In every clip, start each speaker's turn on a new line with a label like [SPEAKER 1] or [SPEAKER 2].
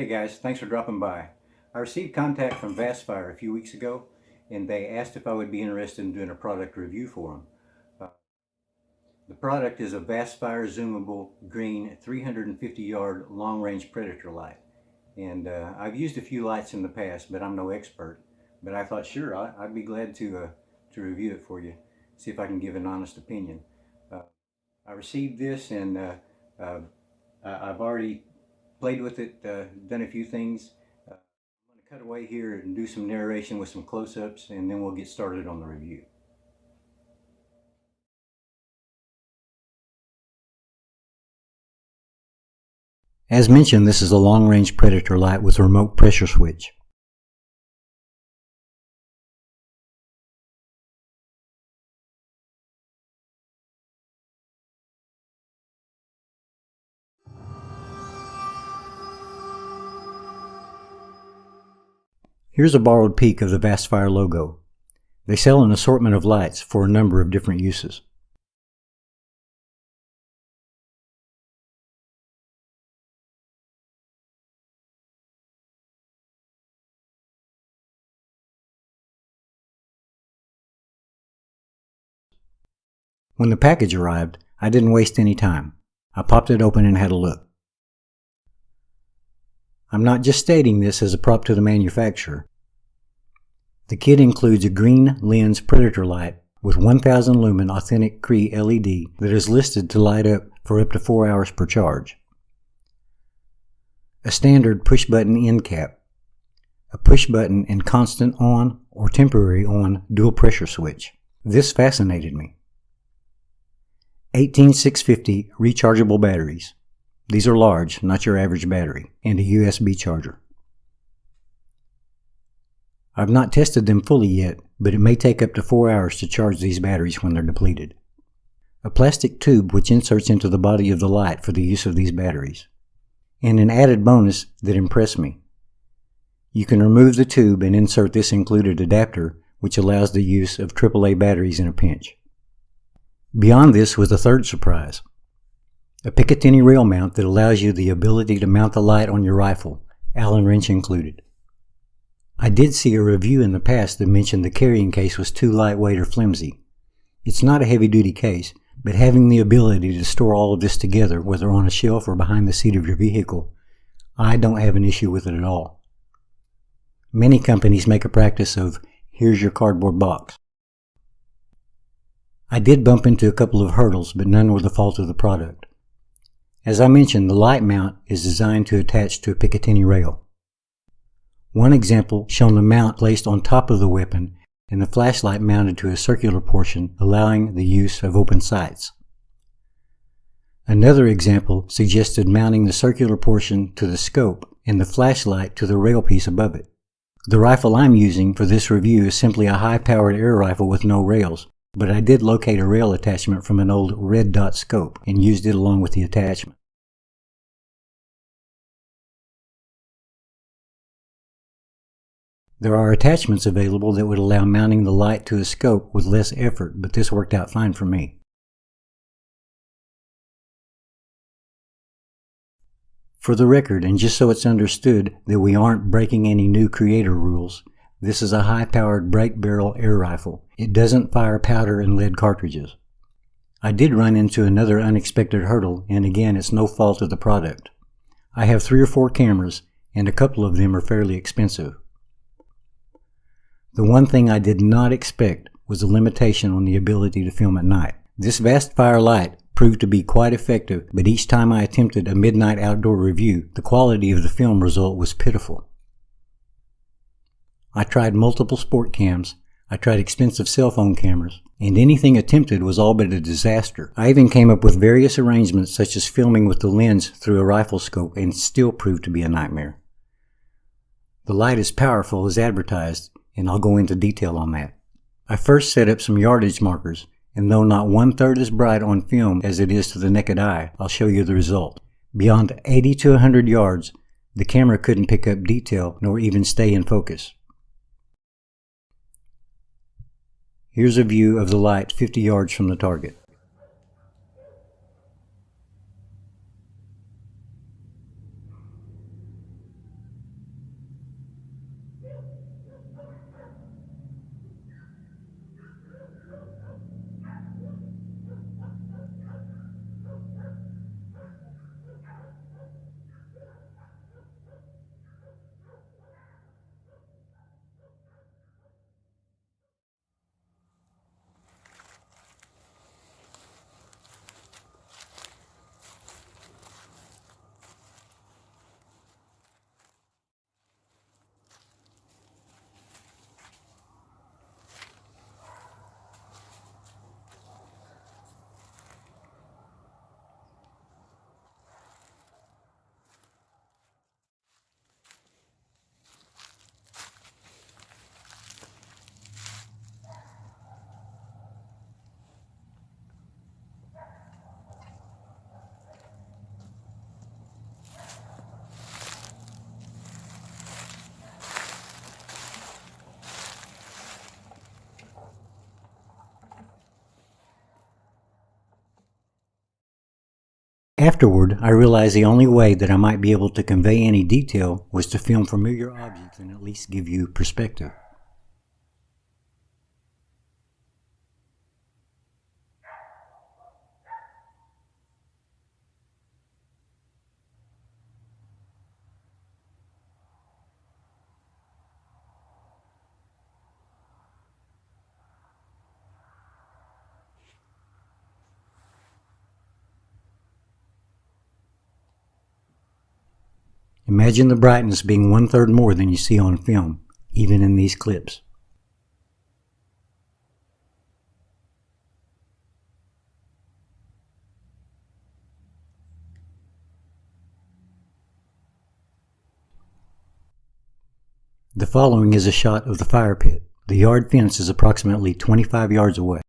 [SPEAKER 1] Hey guys, thanks for dropping by. I received contact from VASTFIRE a few weeks ago, and they asked if I would be interested in doing a product review for them. The product is a VASTFIRE Zoomable green 350-yard long-range predator light. And I've used a few lights in the past, but I'm no expert. But I thought, sure, I'd be glad to review it for you, see if I can give an honest opinion. I received this, and I've already played with it, done a few things. I'm going to cut away here and do some narration with some close-ups, and then we'll get started on the review. As mentioned, this is a long-range predator light with a remote pressure switch. Here's a borrowed peek of the VASTFIRE logo. They sell an assortment of lights for a number of different uses. When the package arrived, I didn't waste any time. I popped it open and had a look. I'm not just stating this as a prop to the manufacturer. The kit includes a green lens predator light with 1000 lumen authentic Cree LED that is listed to light up for up to 4 hours per charge. A standard push button end cap. A push button and constant on or temporary on dual pressure switch. This fascinated me. 18650 rechargeable batteries. These are large, not your average battery, and a USB charger. I've not tested them fully yet, but it may take up to 4 hours to charge these batteries when they're depleted. A plastic tube which inserts into the body of the light for the use of these batteries. And an added bonus that impressed me. You can remove the tube and insert this included adapter, which allows the use of AAA batteries in a pinch. Beyond this was a third surprise. A Picatinny rail mount that allows you the ability to mount the light on your rifle, Allen wrench included. I did see a review in the past that mentioned the carrying case was too lightweight or flimsy. It's not a heavy-duty case, but having the ability to store all of this together, whether on a shelf or behind the seat of your vehicle, I don't have an issue with it at all. Many companies make a practice of, here's your cardboard box. I did bump into a couple of hurdles, but none were the fault of the product. As I mentioned, the light mount is designed to attach to a Picatinny rail. One example shown the mount placed on top of the weapon and the flashlight mounted to a circular portion, allowing the use of open sights. Another example suggested mounting the circular portion to the scope and the flashlight to the rail piece above it. The rifle I'm using for this review is simply a high-powered air rifle with no rails, but I did locate a rail attachment from an old red dot scope and used it along with the attachment. There are attachments available that would allow mounting the light to a scope with less effort, but this worked out fine for me. For the record, and just so it's understood that we aren't breaking any new creator rules, this is a high-powered break barrel air rifle. It doesn't fire powder and lead cartridges. I did run into another unexpected hurdle, and again, it's no fault of the product. I have 3 or 4 cameras, and a couple of them are fairly expensive. The one thing I did not expect was a limitation on the ability to film at night. This VASTFIRE light proved to be quite effective, but each time I attempted a midnight outdoor review, the quality of the film result was pitiful. I tried multiple sport cams, I tried expensive cell phone cameras, and anything attempted was all but a disaster. I even came up with various arrangements such as filming with the lens through a rifle scope, and it still proved to be a nightmare. The light is powerful as advertised, and I'll go into detail on that. I first set up some yardage markers, and though not 1/3 as bright on film as it is to the naked eye, I'll show you the result. Beyond 80 to 100 yards, the camera couldn't pick up detail nor even stay in focus. Here's a view of the light 50 yards from the target. Afterward, I realized the only way that I might be able to convey any detail was to film familiar objects and at least give you perspective. Imagine the brightness being 1/3 more than you see on film, even in these clips. The following is a shot of the fire pit. The yard fence is approximately 25 yards away.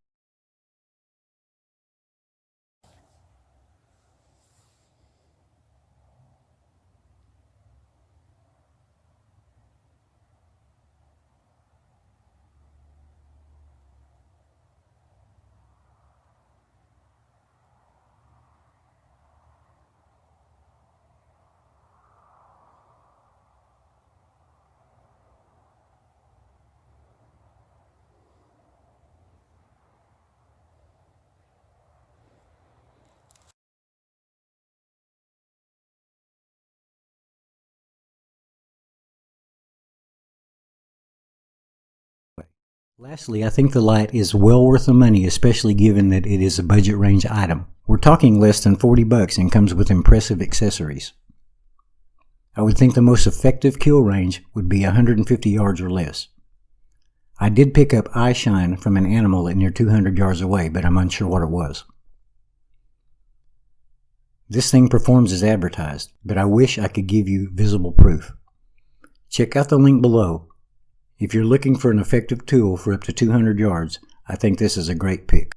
[SPEAKER 1] Lastly, I think the light is well worth the money, especially given that it is a budget range item. We're talking less than $40 and comes with impressive accessories. I would think the most effective kill range would be 150 yards or less. I did pick up eye shine from an animal at near 200 yards away, but I'm unsure what it was. This thing performs as advertised, but I wish I could give you visible proof. Check out the link below. If you're looking for an effective tool for up to 200 yards, I think this is a great pick.